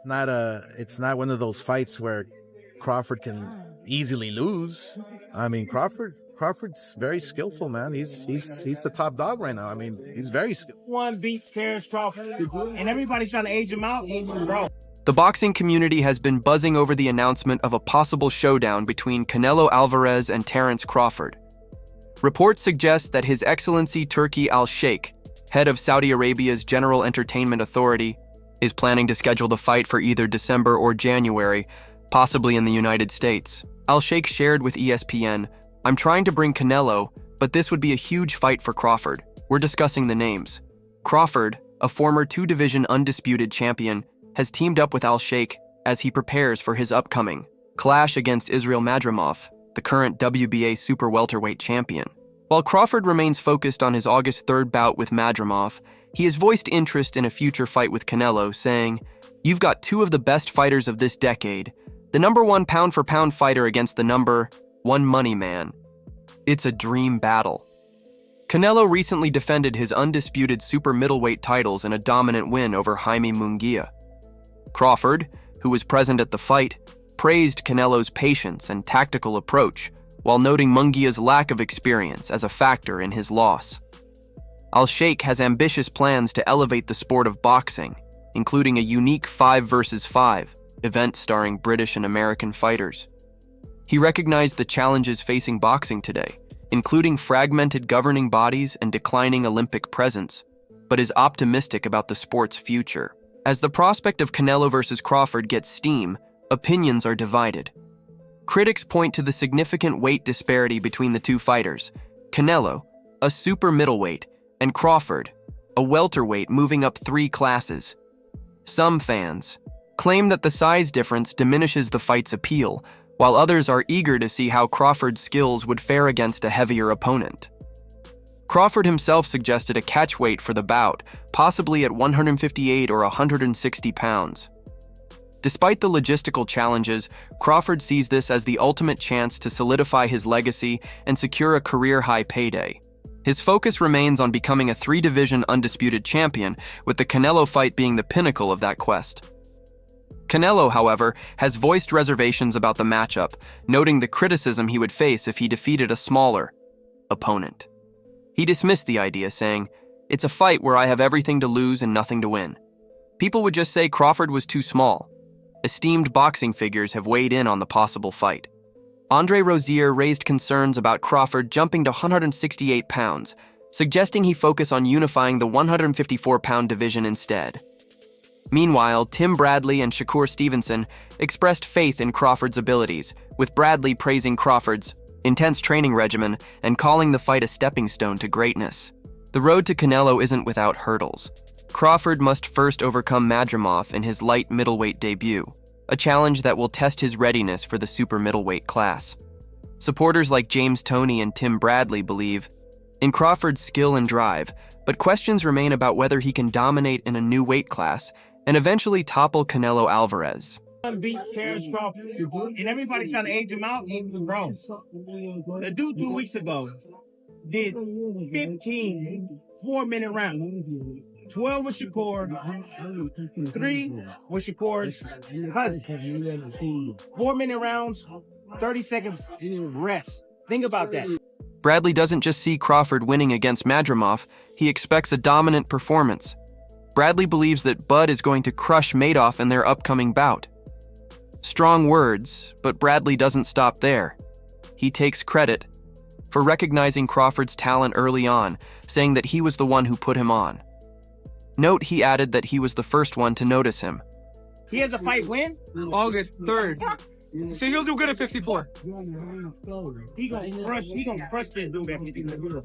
it's not one of those fights where Crawford can easily lose. I mean, Crawford's very skillful, man. He's the top dog right now. I mean, he's very skillful. One beats Terence Crawford, and everybody's trying to age him out. Bro. The boxing community has been buzzing over the announcement of a possible showdown between Canelo Alvarez and Terence Crawford. Reports suggest that His Excellency Turki Al-Sheikh, head of Saudi Arabia's General Entertainment Authority, is planning to schedule the fight for either December or January, possibly in the United States. Al-Sheikh shared with ESPN, "I'm trying to bring Canelo, but this would be a huge fight for Crawford. We're discussing the names." Crawford, a former two-division undisputed champion, has teamed up with Al-Sheikh as he prepares for his upcoming clash against Israel Madrimov, the current WBA super welterweight champion. While Crawford remains focused on his August 3rd bout with Madrimov, he has voiced interest in a future fight with Canelo, saying, "You've got two of the best fighters of this decade, the number one pound-for-pound fighter against the number one money man. It's a dream battle." Canelo recently defended his undisputed super middleweight titles in a dominant win over Jaime Munguia. Crawford, who was present at the fight, praised Canelo's patience and tactical approach, while noting Munguia's lack of experience as a factor in his loss. Al-Sheikh has ambitious plans to elevate the sport of boxing, including a unique 5 versus 5 event starring British and American fighters. He recognized the challenges facing boxing today, including fragmented governing bodies and declining Olympic presence, but is optimistic about the sport's future. As the prospect of Canelo versus Crawford gets steam, opinions are divided. Critics point to the significant weight disparity between the two fighters, Canelo, a super middleweight, and Crawford, a welterweight moving up 3 classes. Some fans claim that the size difference diminishes the fight's appeal, while others are eager to see how Crawford's skills would fare against a heavier opponent. Crawford himself suggested a catch weight for the bout, possibly at 158 or 160 pounds. Despite the logistical challenges, Crawford sees this as the ultimate chance to solidify his legacy and secure a career-high payday. His focus remains on becoming a 3-division undisputed champion, with the Canelo fight being the pinnacle of that quest. Canelo, however, has voiced reservations about the matchup, noting the criticism he would face if he defeated a smaller opponent. He dismissed the idea, saying, "It's a fight where I have everything to lose and nothing to win. People would just say Crawford was too small." Esteemed boxing figures have weighed in on the possible fight. Andre Rozier raised concerns about Crawford jumping to 168 pounds, suggesting he focus on unifying the 154-pound division instead. Meanwhile, Tim Bradley and Shakur Stevenson expressed faith in Crawford's abilities, with Bradley praising Crawford's intense training regimen and calling the fight a stepping stone to greatness. The road to Canelo isn't without hurdles. Crawford must first overcome Madrimov in his light middleweight debut, a challenge that will test his readiness for the super middleweight class. Supporters like James Toney and Tim Bradley believe in Crawford's skill and drive, but questions remain about whether he can dominate in a new weight class and eventually topple Canelo Alvarez. One beats Terence Crawford, and everybody's trying to age him out. Bro. The dude 2 weeks ago did 15 4-minute rounds. 12 with Shakur, 3 with Shakur's cousin. 4-minute rounds, 30 seconds rest. Think about that. Bradley doesn't just see Crawford winning against Madrimov, he expects a dominant performance. Bradley believes that Bud is going to crush Madoff in their upcoming bout. Strong words, but Bradley doesn't stop there. He takes credit for recognizing Crawford's talent early on, saying that he was the one who put him on. Note he added that he was the first one to notice him. He has a fight when? August 3rd. So he'll do good at 54. He gonna crush this dude at 54.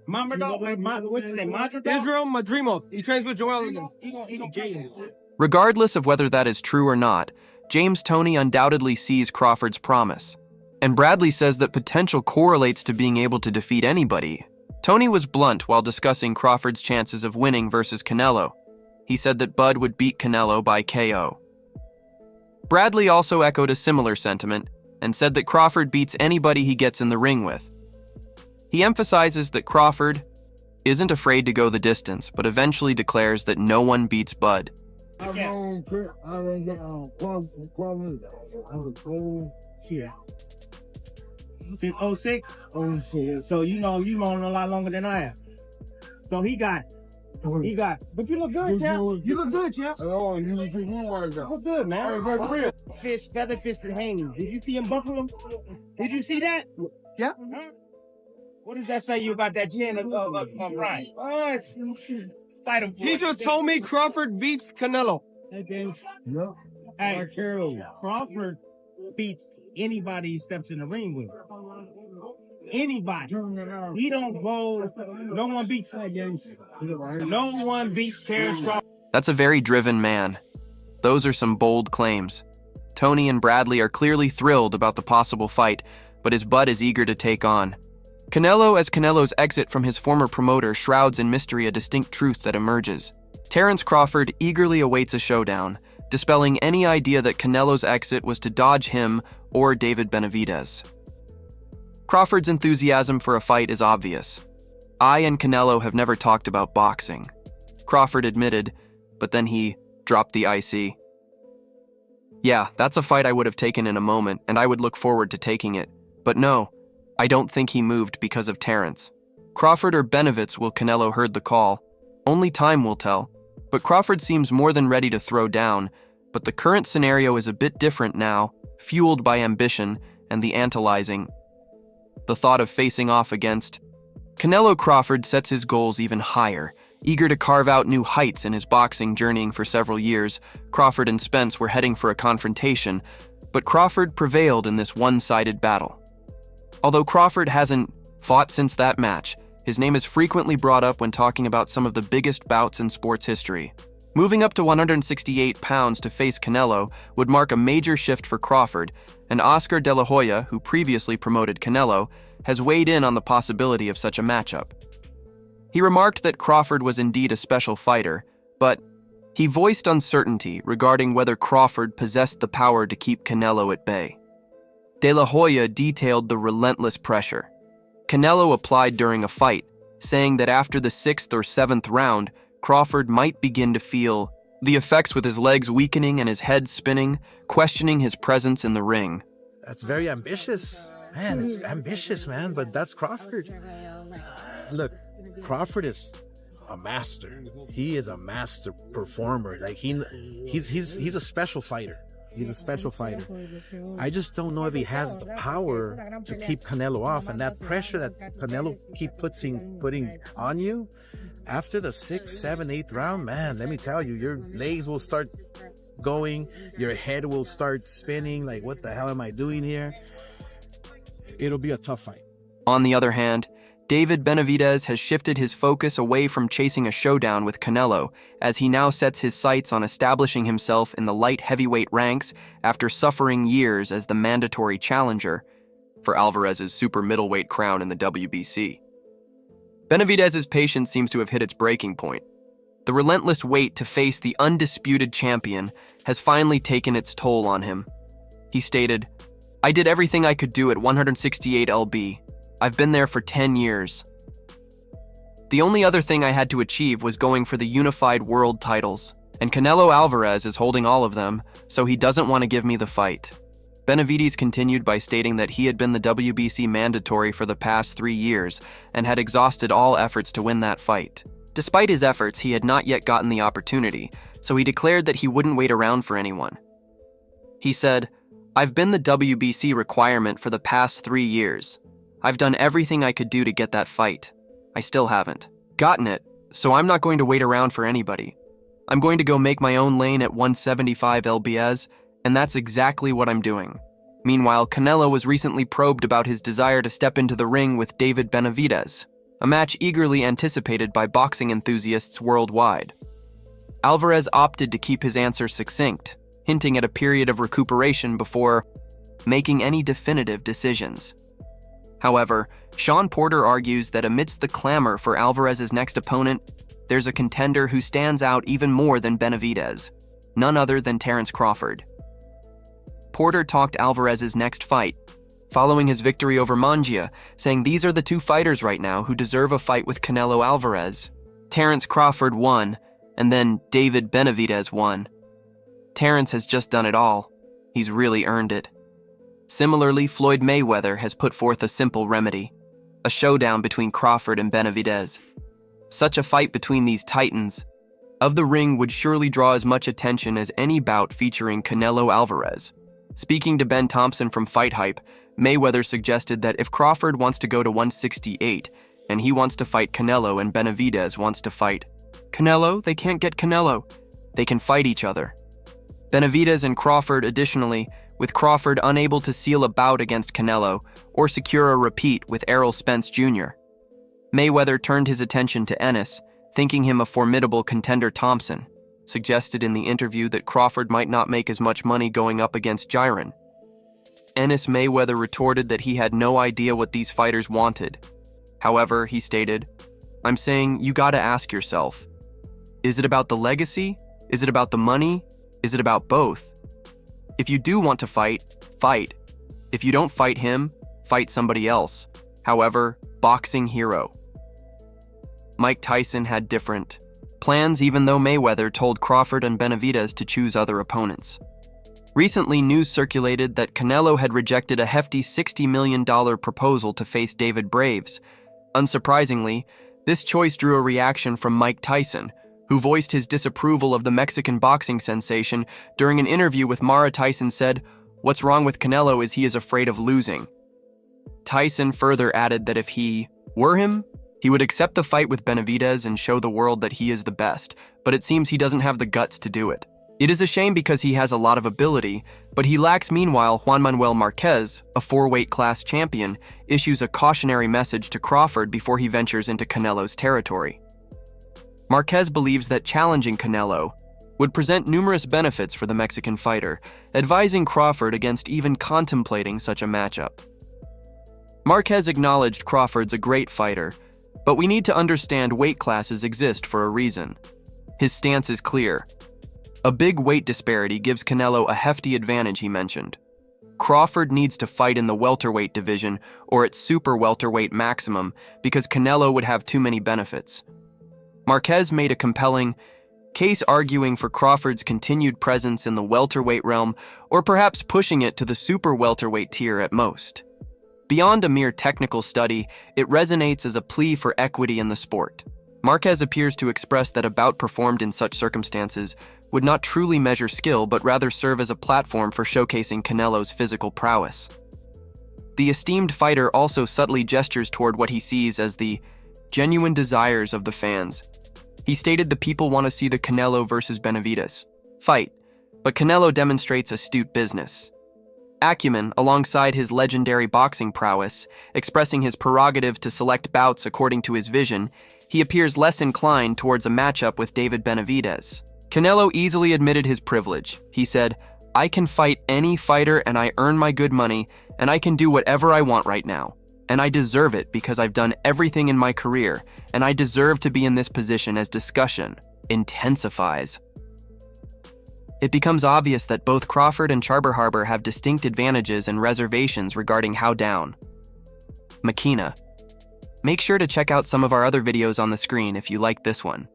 Mama dog, what's his name? Israel Madrimov. He trains with Joel again. He gonna kill him. Regardless of whether that is true or not, James Toney undoubtedly sees Crawford's promise. And Bradley says that potential correlates to being able to defeat anybody. Toney was blunt while discussing Crawford's chances of winning versus Canelo. He said that Bud would beat Canelo by KO. Bradley also echoed a similar sentiment and said that Crawford beats anybody he gets in the ring with. He emphasizes that Crawford isn't afraid to go the distance, but eventually declares that no one beats Bud. Yeah. Since '06? So you know a lot longer than I have. So he got. But you look good, champ. You look good, champ. Oh, you look good, man. Fish, feather fisted hanging. Did you see him buckle him? Did you see that? Yeah. Huh? What does that say you about that chin of Ryan? Oh, it's fight him. He just told me Crawford beats Canelo. Hey, Crawford beats anybody he steps in the ring with. Anybody. He don't go. No one beats Terence Crawford. That's a very driven man. Those are some bold claims. Tony and Bradley are clearly thrilled about the possible fight, but his bud is eager to take on. Canelo's exit from his former promoter shrouds in mystery a distinct truth that emerges. Terence Crawford eagerly awaits a showdown, dispelling any idea that Canelo's exit was to dodge him or David Benavidez. Crawford's enthusiasm for a fight is obvious. I and Canelo have never talked about boxing, Crawford admitted, but then he dropped the IC. Yeah, that's a fight I would have taken in a moment, and I would look forward to taking it. But no, I don't think he moved because of Terence. Crawford or Benavidez will Canelo heard the call. Only time will tell. But Crawford seems more than ready to throw down, but the current scenario is a bit different now, fueled by ambition and the tantalizing. The thought of facing off against Canelo. Crawford sets his goals even higher, eager to carve out new heights in his boxing journeying for several years. Crawford and Spence were heading for a confrontation, but Crawford prevailed in this one-sided battle. Although Crawford hasn't fought since that match, his name is frequently brought up when talking about some of the biggest bouts in sports history. Moving up to 168 pounds to face Canelo would mark a major shift for Crawford, and Oscar De La Hoya, who previously promoted Canelo, has weighed in on the possibility of such a matchup. He remarked that Crawford was indeed a special fighter, but he voiced uncertainty regarding whether Crawford possessed the power to keep Canelo at bay. De La Hoya detailed the relentless pressure Canelo applied during a fight, saying that after the 6th or 7th round, Crawford might begin to feel the effects with his legs weakening and his head spinning, questioning his presence in the ring. That's very ambitious. Man, it's ambitious, man, but that's Crawford. Look, Crawford is a master. He is a master performer. Like he's a special fighter. He's a special fighter. I just don't know if he has the power to keep Canelo off, and that pressure that Canelo keeps putting on you after the 6th, 7th, 8th round, man, let me tell you, your legs will start going, your head will start spinning, like, what the hell am I doing here? It'll be a tough fight. On the other hand, David Benavidez has shifted his focus away from chasing a showdown with Canelo, as he now sets his sights on establishing himself in the light heavyweight ranks after suffering years as the mandatory challenger for Alvarez's super middleweight crown in the WBC. Benavidez's patience seems to have hit its breaking point. The relentless wait to face the undisputed champion has finally taken its toll on him. He stated, "I did everything I could do at 168 lb. I've been there for 10 years. The only other thing I had to achieve was going for the unified world titles, and Canelo Alvarez is holding all of them, so he doesn't want to give me the fight." Benavidez continued by stating that he had been the WBC mandatory for the past 3 years and had exhausted all efforts to win that fight. Despite his efforts, he had not yet gotten the opportunity, so he declared that he wouldn't wait around for anyone. He said, "I've been the WBC requirement for the past 3 years. I've done everything I could do to get that fight. I still haven't gotten it, so I'm not going to wait around for anybody. I'm going to go make my own lane at 175 lbs, and that's exactly what I'm doing." Meanwhile, Canelo was recently probed about his desire to step into the ring with David Benavidez, a match eagerly anticipated by boxing enthusiasts worldwide. Alvarez opted to keep his answer succinct, hinting at a period of recuperation before making any definitive decisions. However, Sean Porter argues that amidst the clamor for Alvarez's next opponent, there's a contender who stands out even more than Benavidez, none other than Terence Crawford. Porter talked Alvarez's next fight, following his victory over Mongia, saying these are the two fighters right now who deserve a fight with Canelo Alvarez. Terence Crawford won, And then David Benavidez won. Terence has just done it all. He's really earned it. Similarly, Floyd Mayweather has put forth a simple remedy: a showdown between Crawford and Benavidez. Such a fight between these titans of the ring would surely draw as much attention as any bout featuring Canelo Alvarez. Speaking to Ben Thompson from Fight Hype, Mayweather suggested that if Crawford wants to go to 168 and he wants to fight Canelo and Benavidez wants to fight Canelo, they can't get Canelo. They can fight each other. Benavidez and Crawford additionally, with Crawford unable to seal a bout against Canelo or secure a repeat with Errol Spence Jr. Mayweather turned his attention to Ennis, thinking him a formidable contender. Thompson suggested in the interview that Crawford might not make as much money going up against Jiren. Ennis Mayweather retorted that he had no idea what these fighters wanted. However, he stated, "I'm saying you gotta ask yourself, is it about the legacy? Is it about the money? Is it about both? If you do want to fight, fight. If you don't fight him, fight somebody else. However, boxing hero." Mike Tyson had different plans, even though Mayweather told Crawford and Benavidez to choose other opponents. Recently, news circulated that Canelo had rejected a hefty $60 million proposal to face David Braves. Unsurprisingly, this choice drew a reaction from Mike Tyson, who voiced his disapproval of the Mexican boxing sensation during an interview with Mara. Tyson said, "What's wrong with Canelo is he is afraid of losing." Tyson further added that if he were him, he would accept the fight with Benavidez and show the world that he is the best, but it seems he doesn't have the guts to do it. It is a shame because he has a lot of ability, but he lacks. Meanwhile, Juan Manuel Marquez, a 4-weight class champion, issues a cautionary message to Crawford before he ventures into Canelo's territory. Marquez believes that challenging Canelo would present numerous benefits for the Mexican fighter, advising Crawford against even contemplating such a matchup. Marquez acknowledged Crawford's a great fighter, but we need to understand weight classes exist for a reason. His stance is clear. A big weight disparity gives Canelo a hefty advantage, he mentioned. Crawford needs to fight in the welterweight division or at super welterweight maximum because Canelo would have too many benefits. Marquez made a compelling case arguing for Crawford's continued presence in the welterweight realm or perhaps pushing it to the super welterweight tier at most. Beyond a mere technical study, it resonates as a plea for equity in the sport. Marquez appears to express that a bout performed in such circumstances would not truly measure skill but rather serve as a platform for showcasing Canelo's physical prowess. The esteemed fighter also subtly gestures toward what he sees as the genuine desires of the fans. He stated the people want to see the Canelo versus Benavidez fight, but Canelo demonstrates astute business acumen alongside his legendary boxing prowess, expressing his prerogative to select bouts according to his vision. He appears less inclined towards a matchup with David Benavidez. Canelo easily admitted his privilege. He said, "I can fight any fighter and I earn my good money and I can do whatever I want right now. And I deserve it because I've done everything in my career and I deserve to be in this position." As discussion intensifies, it becomes obvious that both Crawford and Charber have distinct advantages and reservations regarding how down Makina. Make sure to check out some of our other videos on the screen if you like this one.